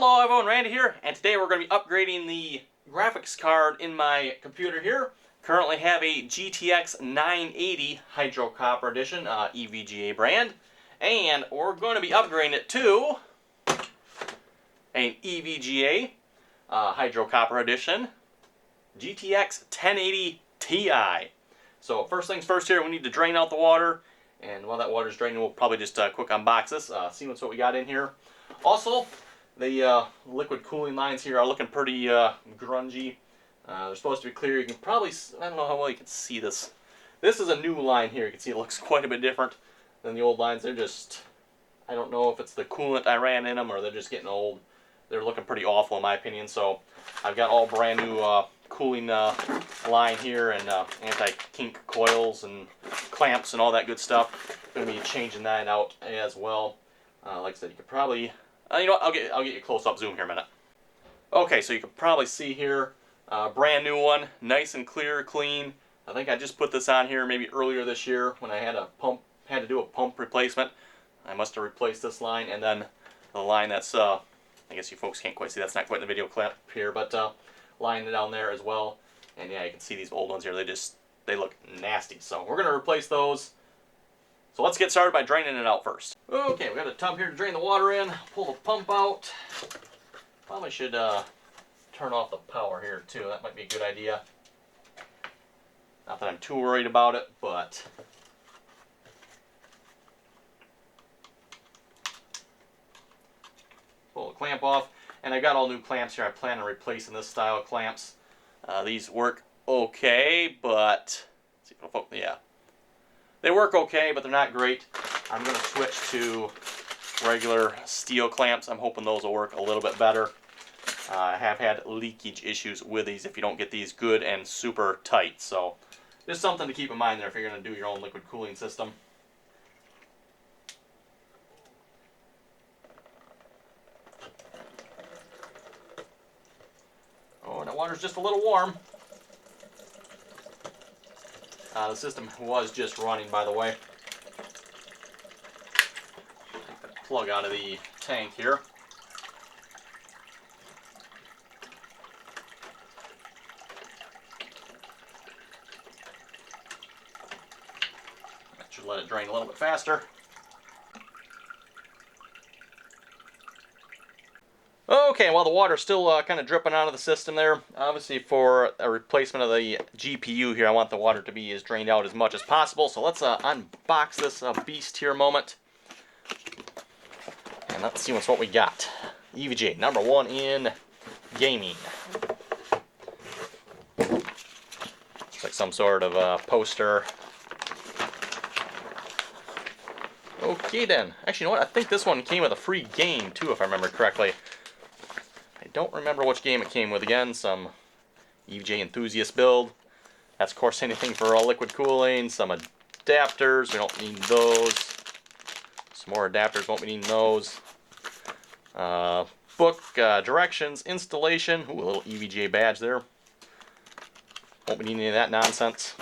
Hello everyone, Randy here, and today we're going to be upgrading the graphics card in my computer here. Currently have a GTX 1080 Hydro Copper Edition, EVGA brand, and we're going to be upgrading it to an EVGA Hydro Copper Edition GTX 1080Ti. So first things first here, we need to drain out the water, and while that water's draining, we'll probably just quick unbox this, see what we got in here. Also, the liquid cooling lines here are looking pretty grungy. They're supposed to be clear. You can probably, I don't know how well you can see this. This is a new line here. You can see it looks quite a bit different than the old lines. They're just, I don't know if it's the coolant I ran in them or they're just getting old. They're looking pretty awful in my opinion. So I've got all brand new cooling line here and anti-kink coils and clamps and all that good stuff. Going to be changing that out as well. Like I said, you could probably, you know what, I'll get you a close-up zoom here in a minute. Okay, so you can probably see here, brand new one, nice and clear, clean. I think I just put this on here maybe earlier this year when I had to do a pump replacement. I must have replaced this line, and then the line that's, I guess you folks can't quite see, that's not quite in the video clip here, but line down there as well. And yeah, you can see these old ones here, they look nasty. So we're going to replace those. So let's get started by draining it out first. Okay, we got a tub here to drain the water in. Pull the pump out. Probably should turn off the power here too. That might be a good idea. Not that I'm too worried about it, but pull the clamp off. And I got all new clamps here. I plan on replacing this style of clamps. These work okay, but let's see if it'll focus. Yeah. They work okay, but they're not great. I'm going to switch to regular steel clamps. I'm hoping those will work a little bit better. I have had leakage issues with these if you don't get these good and super tight. So just something to keep in mind there if you're going to do your own liquid cooling system. Oh, and that water's just a little warm. The system was just running, by the way. Take the plug out of the tank here. That should let it drain a little bit faster. Okay, while the water's still kind of dripping out of the system there, obviously for a replacement of the GPU here, I want the water to be drained out as much as possible. So let's unbox this beast here a moment. And let's see what we got. EVGA, #1 in gaming. Looks like some sort of poster. Okay then. Actually, you know what? I think this one came with a free game too, if I remember correctly. I don't remember which game it came with. Again, some EVGA enthusiast build. That's of course anything for liquid cooling. Some adapters, we don't need those. Some more adapters, won't be needing those. Book, directions, installation. Ooh, a little EVGA badge there. Won't be needing any of that nonsense.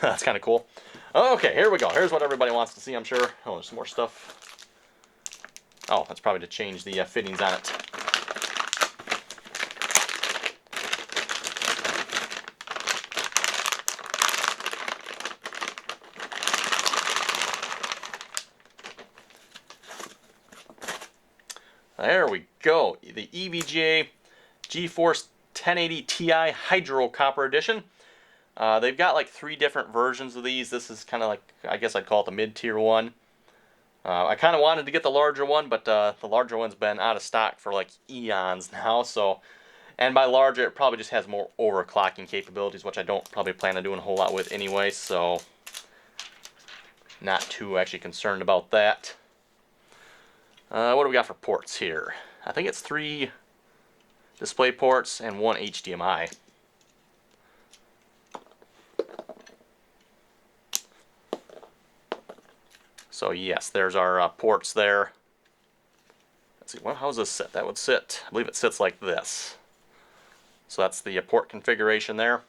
That's kind of cool. Okay, here we go. Here's what everybody wants to see, I'm sure. Oh, there's some more stuff. Oh, that's probably to change the fittings on it. There we go. The EVGA GeForce 1080Ti Hydro Copper Edition. They've got like 3 different versions of these. This is kind of like, I guess I'd call it the mid-tier one. I kind of wanted to get the larger one, but the larger one's been out of stock for like eons now. So, and by larger, it probably just has more overclocking capabilities, which I don't probably plan on doing a whole lot with anyway. So, not too actually concerned about that. What do we got for ports here? I think it's 3 display ports and 1 HDMI. So yes, there's our ports there. Let's see, well, how does this sit? That would sit, I believe it sits like this. So that's the port configuration there.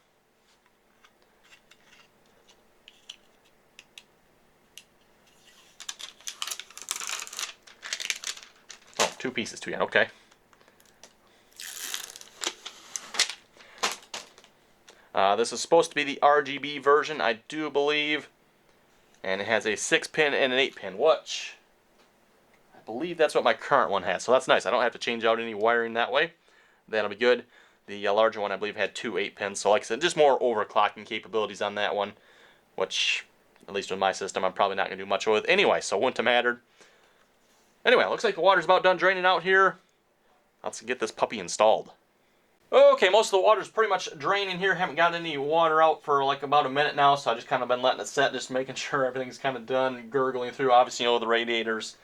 2 pieces, 2 yen, okay. This is supposed to be the RGB version, I do believe. And it has a 6-pin and an 8-pin, which I believe that's what my current one has. So that's nice. I don't have to change out any wiring that way. That'll be good. The larger one, I believe, had 2 8-pins. So like I said, just more overclocking capabilities on that one, which, at least with my system, I'm probably not going to do much with anyway, so it wouldn't have mattered. Anyway, it looks like the water's about done draining out here. Let's get this puppy installed. Okay, most of the water's pretty much draining here. Haven't got any water out for like about a minute now, so I just kind of been letting it set, just making sure everything's kind of done, gurgling through. Obviously, you know, the radiators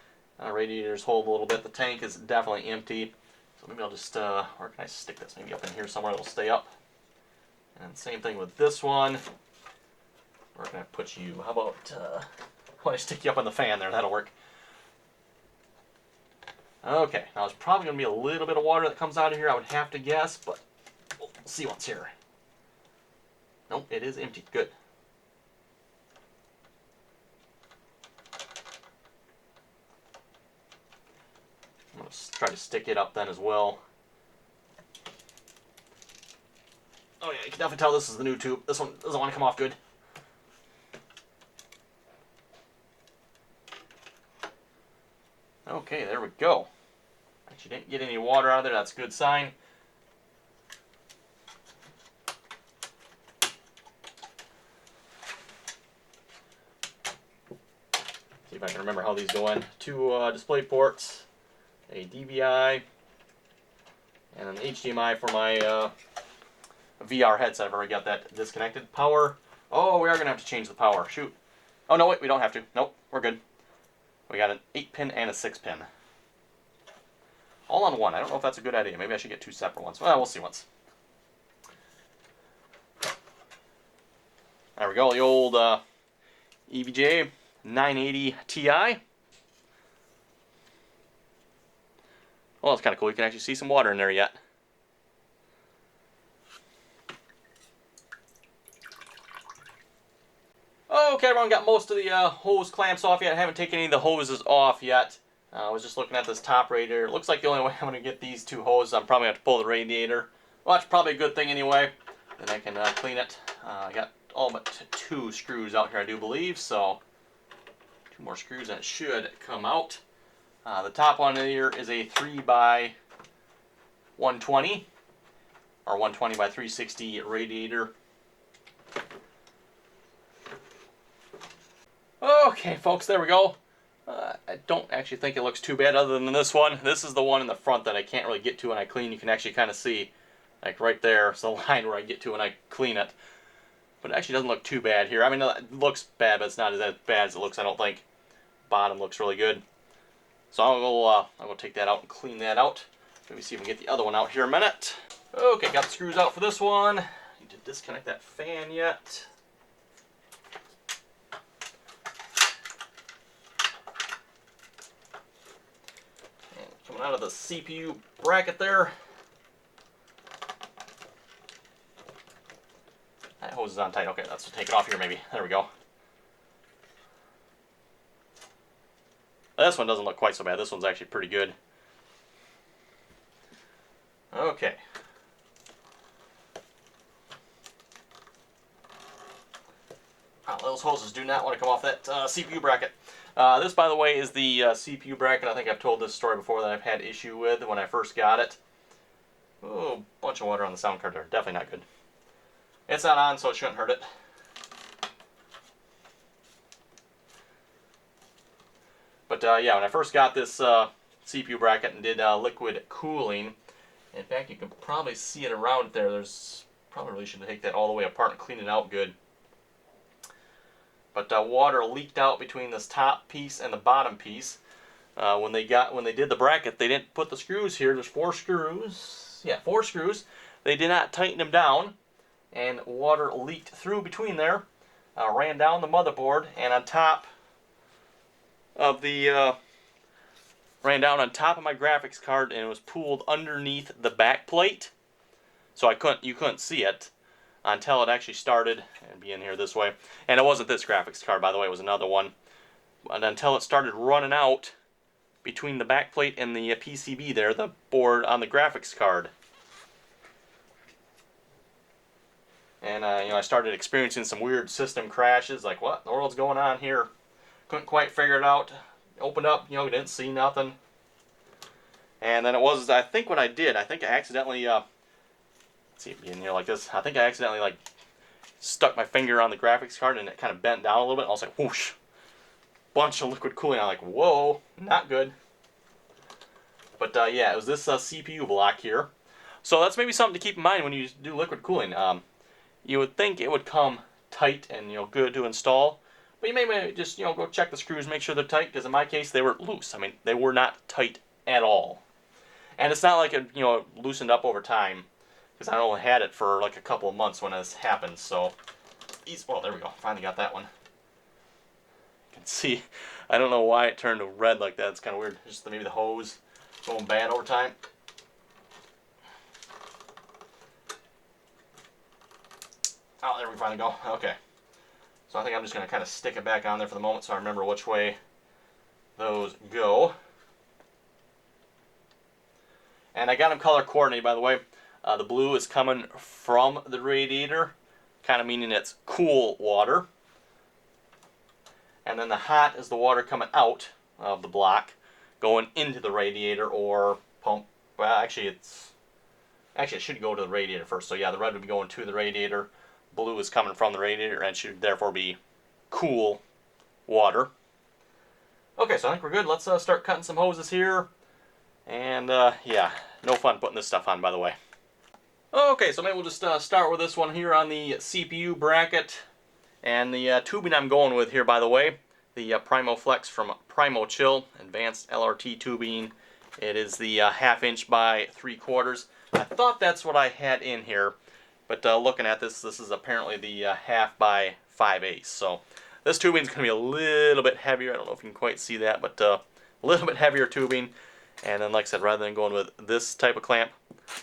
hold a little bit. The tank is definitely empty. So maybe I'll just, where can I stick this? Maybe up in here somewhere it'll stay up. And same thing with this one. Where can I put you? How about, when I stick you up on the fan there, that'll work. Okay, now there's probably going to be a little bit of water that comes out of here, I would have to guess, but we'll see what's here. Nope, it is empty. Good. I'm going to try to stick it up then as well. Oh yeah, you can definitely tell this is the new tube. This one doesn't want to come off good. Okay, there we go. Actually didn't get any water out of there, that's a good sign. See if I can remember how these go in. 2 display ports, a DVI, and an HDMI for my VR headset. I've already got that disconnected. Power. Oh, we are going to have to change the power. Shoot. Oh, no, wait, we don't have to. Nope, we're good. We got an 8-pin and a 6-pin. All on one. I don't know if that's a good idea. Maybe I should get 2 separate ones. Well, we'll see once. There we go. The old EVGA 1080Ti. Well, that's kind of cool. You can actually see some water in there yet. Okay, everyone, got most of the hose clamps off yet. I haven't taken any of the hoses off yet. I was just looking at this top radiator. It looks like the only way I'm going to get these 2 hoses, I'm probably going to have to pull the radiator. Well, that's probably a good thing anyway. Then I can clean it. I got all but 2 screws out here, I do believe. So 2 more screws and it should come out. The top one here is a 3x120 or 120x360 radiator. Okay, folks, there we go. I don't actually think it looks too bad other than this one. This is the one in the front that I can't really get to when I clean. You can actually kind of see, like right there, it's the line where I get to when I clean it. But it actually doesn't look too bad here. I mean, it looks bad, but it's not as bad as it looks, I don't think. Bottom looks really good. So I'll go take that out and clean that out. Maybe see if we can get the other one out here in a minute. Okay, got the screws out for this one. Need to disconnect that fan yet. Coming out of the CPU bracket there. That hose is on tight. Okay, let's take it off here maybe. There we go. This one doesn't look quite so bad. This one's actually pretty good. Okay. Oh, those hoses do not want to come off that CPU bracket. This, by the way, is the CPU bracket. I think I've told this story before that I've had issue with when I first got it. Oh, bunch of water on the sound card there. Definitely not good. It's not on, so it shouldn't hurt it. But yeah, when I first got this CPU bracket and did liquid cooling, in fact, you can probably see it around there. There's probably really should take that all the way apart and clean it out good. But water leaked out between this top piece and the bottom piece. When they did the bracket, they didn't put the screws here. There's 4 screws. Yeah, 4 screws. They did not tighten them down, and water leaked through between there, ran down the motherboard, and on top of the ran down on top of my graphics card, and it was pooled underneath the back plate. So you couldn't see it until it actually started, and be in here this way. And it wasn't this graphics card, by the way, it was another one. And until it started running out between the backplate and the PCB there, the board on the graphics card. And you know, I started experiencing some weird system crashes, like what in the world's going on here? Couldn't quite figure it out. Opened up, you know, didn't see nothing. And then it was, I think what I did, I think I accidentally, let's see it being here like this, I think I accidentally like stuck my finger on the graphics card and it kind of bent down a little bit. And I was like, whoosh, bunch of liquid cooling. I'm like, whoa, not good. But yeah, it was this CPU block here. So that's maybe something to keep in mind when you do liquid cooling. You would think it would come tight and, you know, good to install, but you may just, you know, go check the screws, make sure they're tight, because in my case they were loose. I mean, they were not tight at all. And it's not like it, you know, loosened up over time, because I only had it for like a couple of months when this happened. So, well, there we go. Finally got that one. You can see, I don't know why it turned red like that. It's kind of weird. Just maybe the hose going bad over time. Oh, there we finally go. Okay. So I think I'm just going to kind of stick it back on there for the moment so I remember which way those go. And I got them color coordinated, by the way. The blue is coming from the radiator, kind of meaning it's cool water. And then the hot is the water coming out of the block, going into the radiator or pump. Well, actually it should go to the radiator first. So yeah, the red would be going to the radiator. Blue is coming from the radiator and should therefore be cool water. Okay, so I think we're good. Let's start cutting some hoses here. And yeah, no fun putting this stuff on, by the way. Okay, so maybe we'll just start with this one here on the CPU bracket. And the tubing I'm going with here, by the way, the Primo Flex from Primo Chill, advanced LRT tubing. It is the 1/2 inch by 3/4. I thought that's what I had in here. But looking at this, this is apparently the 1/2 by 5/8. So this tubing is going to be a little bit heavier. I don't know if you can quite see that, but a little bit heavier tubing. And then, like I said, rather than going with this type of clamp,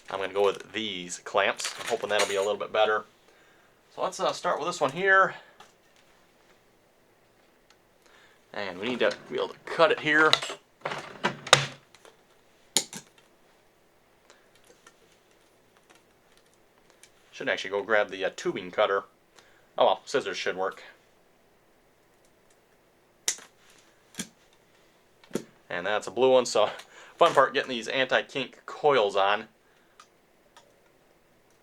I'm going to go with these clamps. I'm hoping that'll be a little bit better. So let's start with this one here. And we need to be able to cut it here. Should actually go grab the tubing cutter. Oh well, scissors should work. And that's a blue one, so fun part getting these anti-kink coils on.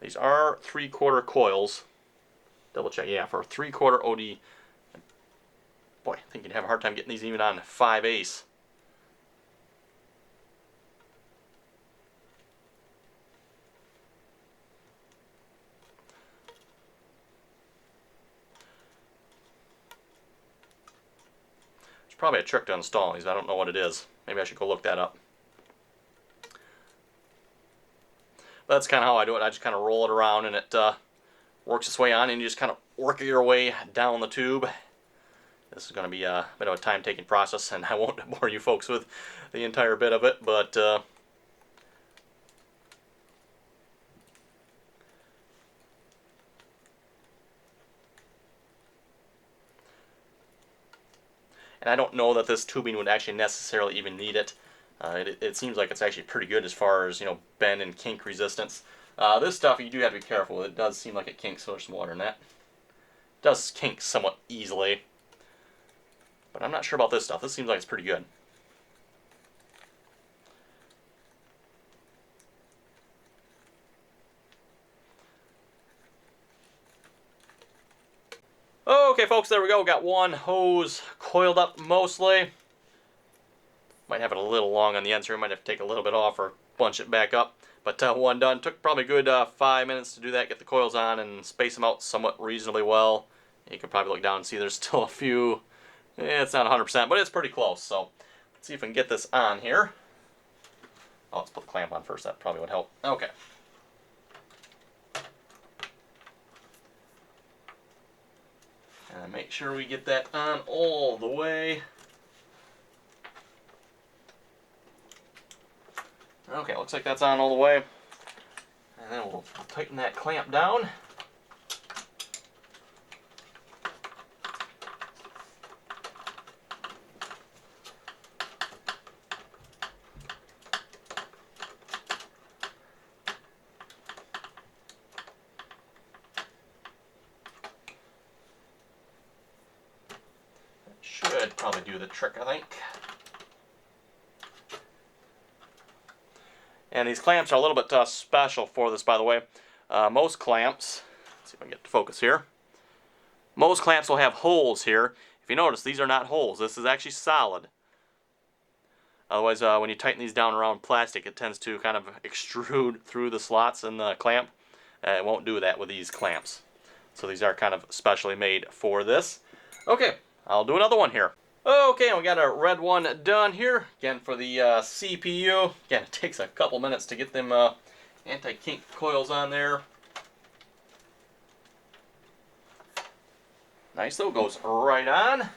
These are 3/4 coils. Double check, yeah, for a 3/4 OD. Boy, I think you'd have a hard time getting these even on 5/8. Probably a trick to install these. I don't know what it is. Maybe I should go look that up. But that's kind of how I do it. I just kind of roll it around and it works its way on, and you just kind of work your way down the tube. This is going to be a bit of a time-taking process, and I won't bore you folks with the entire bit of it, but and I don't know that this tubing would actually necessarily even need it. It seems like it's actually pretty good as far as, you know, bend and kink resistance. This stuff you do have to be careful with. It does seem like it kinks, so there's some water in that. It does kink somewhat easily. But I'm not sure about this stuff. This seems like it's pretty good. Okay, folks, there we go. Got one hose coiled up mostly. Might have it a little long on the ends here. Might have to take a little bit off or bunch it back up. But one done. Took probably a good 5 minutes to do that. Get the coils on and space them out somewhat reasonably well. You can probably look down and see there's still a few. It's not 100%, but it's pretty close. So let's see if we can get this on here. Oh, let's put the clamp on first. That probably would help. Okay. And make sure we get that on all the way. Okay, looks like that's on all the way. And then we'll tighten that clamp down. should probably do the trick, I think. And these clamps are a little bit special for this, by the way. Most clamps, let's see if I can get to focus here. Most clamps will have holes here. If you notice, these are not holes. This is actually solid. Otherwise, when you tighten these down around plastic, it tends to kind of extrude through the slots in the clamp. It won't do that with these clamps. So these are kind of specially made for this. Okay, I'll do another one here. Okay, and we got a red one done here. Again, for the CPU. Again, it takes a couple minutes to get them anti-kink coils on there. Nice though, goes right on.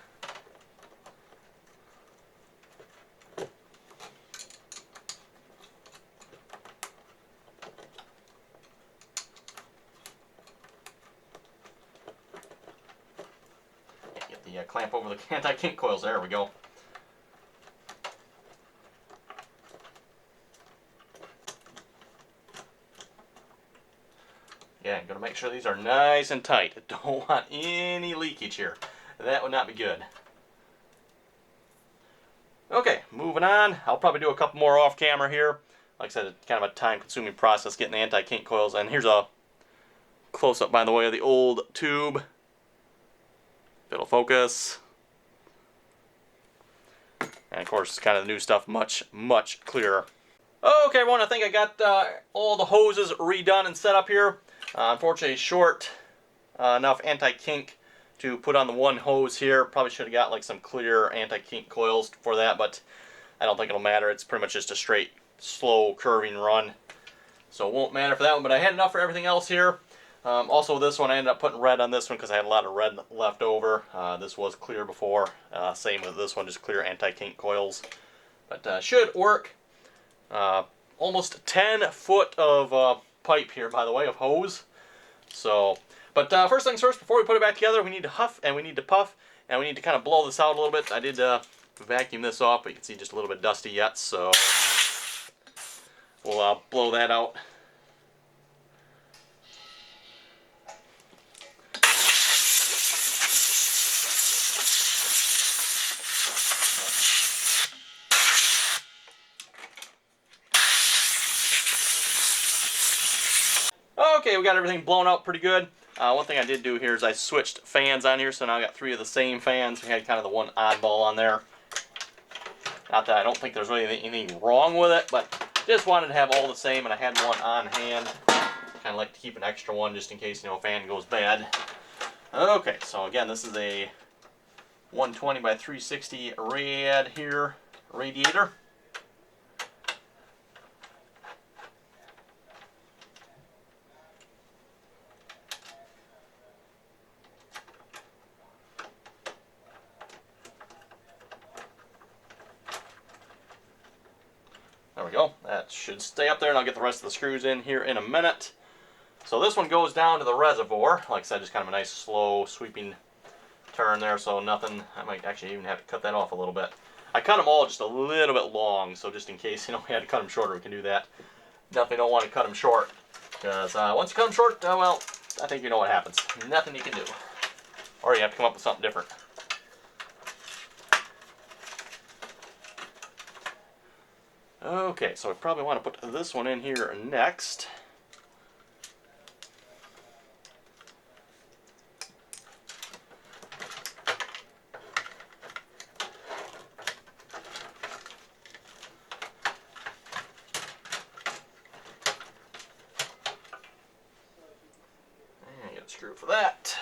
Get the clamp over the anti-kink coils. There we go. Yeah, I'm going to make sure these are nice and tight. I don't want any leakage here. That would not be good. Okay, moving on. I'll probably do a couple more off camera here. Like I said, it's kind of a time-consuming process getting the anti-kink coils. And here's a close-up, by the way, of the old tube. It'll focus. And of course, kind of the new stuff, much, much clearer. Okay, everyone, I think I got all the hoses redone and set up here. Unfortunately, short enough anti-kink to put on the one hose here. Probably should have got like some clear anti-kink coils for that, but I don't think it'll matter. It's pretty much just a straight, slow, curving run. So it won't matter for that one, but I had enough for everything else here. Also, this one, I ended up putting red on this one because I had a lot of red left over. This was clear before. Same with this one, just clear anti-kink coils. But should work. Almost 10 foot of pipe here, by the way, of hose. So, but first things first, before we put it back together, we need to huff and we need to puff and we need to kind of blow this out a little bit. I did vacuum this off, but you can see just a little bit dusty yet, so we'll blow that out. Okay, we got everything blown out pretty good. One thing I did do here is I switched fans on here, so now I got 3 of the same fans. We had kind of the one oddball on there. Not that I don't think there's really anything wrong with it, but just wanted to have all the same, and I had one on hand. Kind of like to keep an extra one just in case, you know, a fan goes bad. Okay, so again, this is a 120 by 360 rad here, radiator. There we go. That should stay up there, and I'll get the rest of the screws in here in a minute. So this one goes down to the reservoir. Like I said, just kind of a nice, slow, sweeping turn there, so nothing. I might actually even have to cut that off a little bit. I cut them all just a little bit long, so just in case, you know, we had to cut them shorter, we can do that. Definitely don't want to cut them short, because once you cut them short, well, I think you know what happens. Nothing you can do. Or you have to come up with something different. Okay, so I probably want to put this one in here next. And get a screw for that.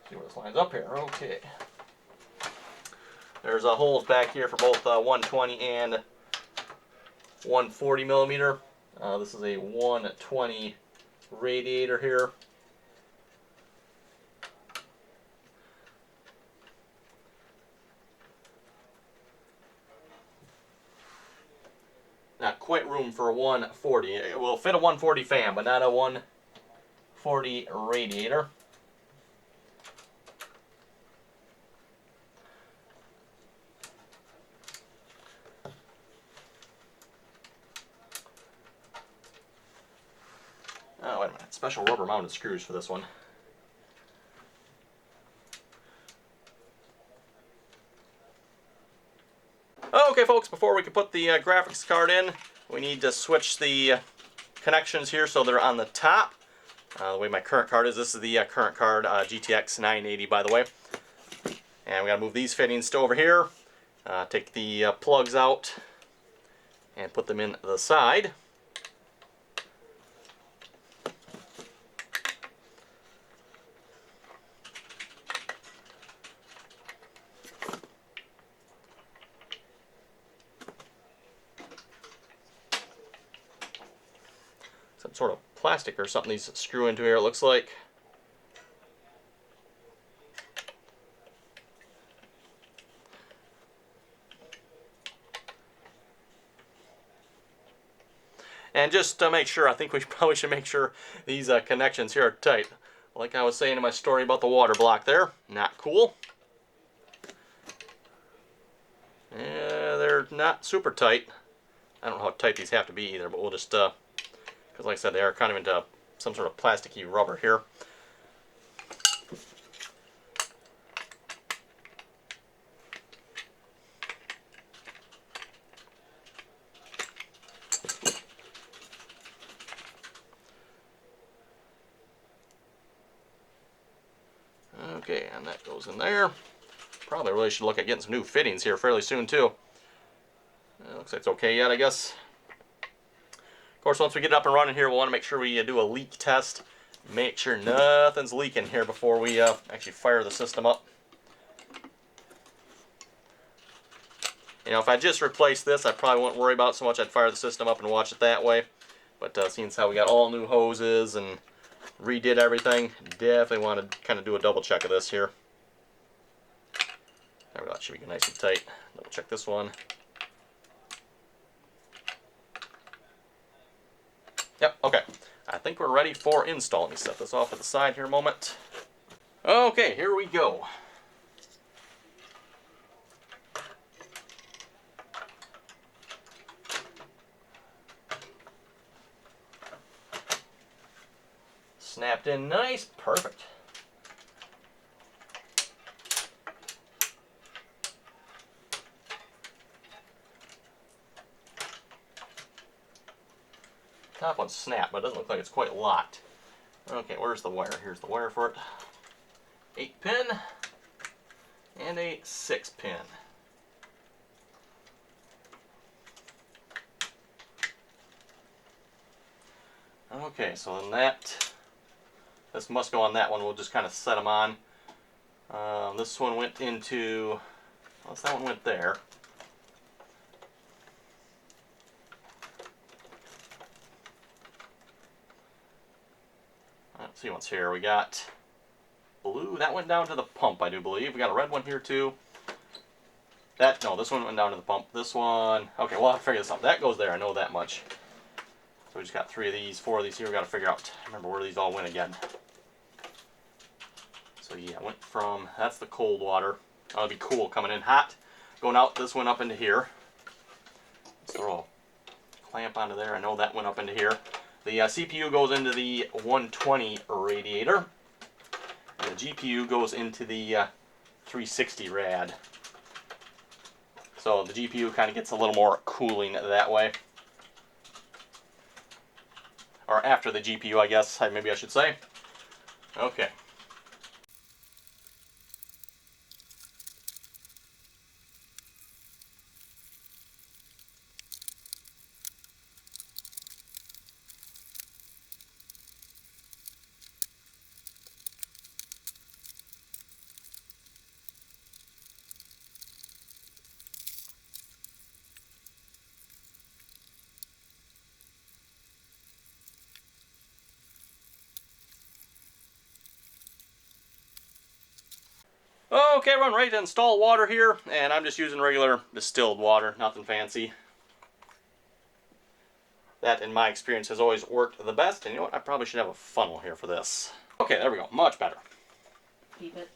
See where this lines up here. Okay. There's holes back here for both 120 and 140 millimeter. This is a 120 radiator here. Not quite room for a 140. It will fit a 140 fan, but not a 140 radiator. Oh, wait a minute. got special rubber mounted screws for this one. Okay folks, before we can put the graphics card in, we need to switch the connections here so they're on the top. The way my current card is, this is the current card, GTX 980 by the way. And we gotta move these fittings to over here, take the plugs out and put them in the side. Some sort of plastic or something these screw into here, it looks like. And just to make sure, I think we probably should make sure these connections here are tight. Like I was saying in my story about the Waterblock there, not cool. Yeah, they're not super tight. I don't know how tight these have to be either, but we'll just, because like I said, they are kind of into some sort of plasticky rubber here. Okay, and that goes in there. Probably really should look at getting some new fittings here fairly soon too. Looks like it's okay yet, I guess. Of course, once we get it up and running here, we'll want to make sure we do a leak test. Make sure nothing's leaking here before we actually fire the system up. You know, if I just replaced this, I probably wouldn't worry about it so much. I'd fire the system up and watch it that way. But seeing as how we got all new hoses and redid everything, definitely want to kind of do a double check of this here. There we go, that should be nice and tight. Double check this one. Yep, okay. I think we're ready for install. Let me set this off to the side here a moment. Okay, here we go. Snapped in nice, perfect. Top one's snapped, but it doesn't look like it's quite locked. Okay, where's the wire? Here's the wire for it. 8-pin and a 6-pin. Okay, so then this must go on that one. We'll just kind of set them on. This one went into, well, that one went there. Let's see what's here. We got blue. That went down to the pump, I do believe. We got a red one here too. No, this one went down to the pump. This one, okay, we'll have to figure this out. That goes there, I know that much. So we just got 3 of these, 4 of these here. We got to figure out, remember where these all went again. So yeah, it went from, that's the cold water. That'll be cool coming in hot. Going out, this went up into here. Let's throw a clamp onto there. I know that went up into here. The CPU goes into the 120 radiator. And the GPU goes into the 360 rad. So the GPU kind of gets a little more cooling that way. Or after the GPU, I guess, maybe I should say. Okay. Okay, we're ready to install water here, and I'm just using regular distilled water, nothing fancy. That, in my experience, has always worked the best, and you know what, I probably should have a funnel here for this. Okay, there we go, much better. Keep it.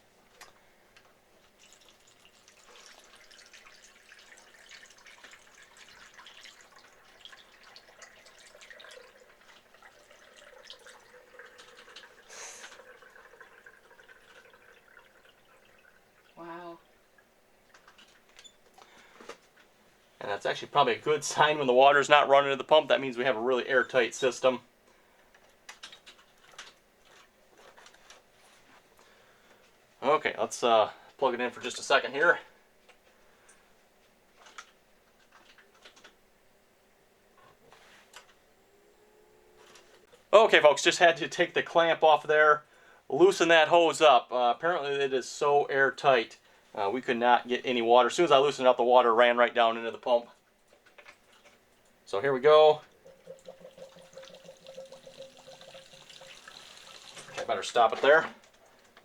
That's actually probably a good sign when the water's not running to the pump. That means we have a really airtight system. Okay, let's plug it in for just a second here. Okay folks, just had to take the clamp off there, loosen that hose up. Apparently it is so airtight, we could not get any water. As soon as I loosened it up, the water ran right down into the pump. So here we go. Okay, better stop it there.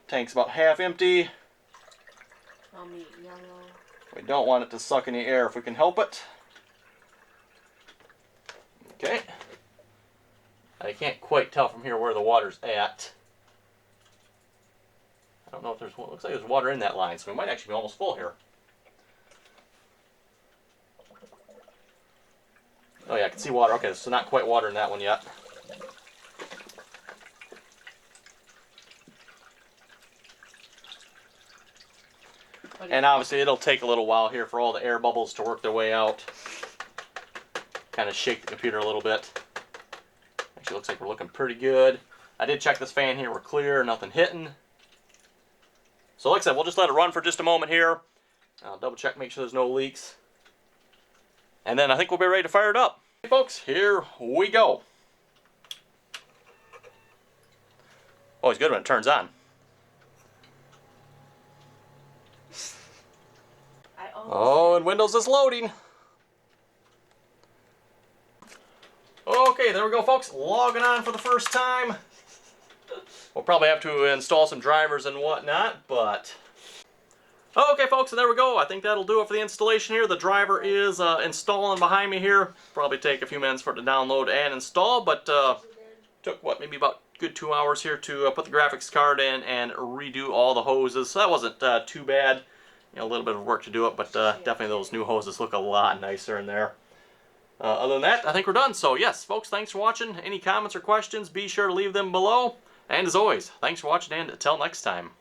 Tank's about half empty. We don't want it to suck any air if we can help it. Okay. I can't quite tell from here where the water's at. I don't know if there's, well, it looks like there's water in that line, so we might actually be almost full here. Oh yeah, I can see water. Okay, so not quite water in that one yet. And obviously it'll take a little while here for all the air bubbles to work their way out. Kind of shake the computer a little bit. Actually looks like we're looking pretty good. I did check this fan here, we're clear, nothing hitting. So like I said, we'll just let it run for just a moment here. I'll double check, make sure there's no leaks. And then I think we'll be ready to fire it up. Okay folks, here we go. Always good when it turns on. Oh, and Windows is loading. Okay, there we go folks, logging on for the first time. We'll probably have to install some drivers and whatnot, but... Okay folks, so there we go. I think that'll do it for the installation here. The driver is installing behind me here. Probably take a few minutes for it to download and install, but took, what, maybe about a good 2 hours here to put the graphics card in and redo all the hoses. So that wasn't too bad. You know, a little bit of work to do it, but definitely those new hoses look a lot nicer in there. Other than that, I think we're done. So yes, folks, thanks for watching. Any comments or questions, be sure to leave them below. And as always, thanks for watching, and until next time.